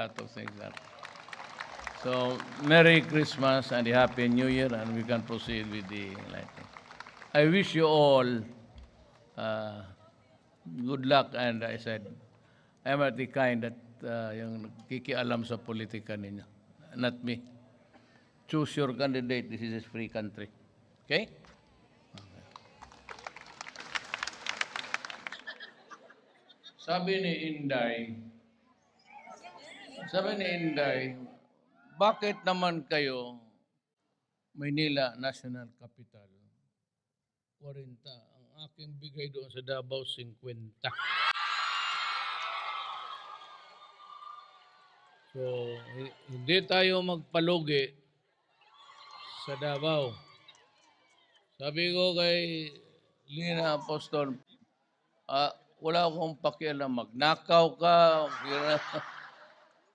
lot of things that. So, Merry Christmas and a Happy New Year, and we can proceed with the lighting. I wish you all uh, good luck, and I said, I'm at the kind that yung kikialam sa politika ninyo. Not me. Choose your candidate. This is a free country. Okay? Sabi ni Inday, bakit naman kayo Maynila National Capital 40? Ang aking bigay doon sa Davao 50. So, hindi tayo magpalugi sa Davao. Sabi ko kay Lina Apostol, wala akong pakialam, magnakaw ka,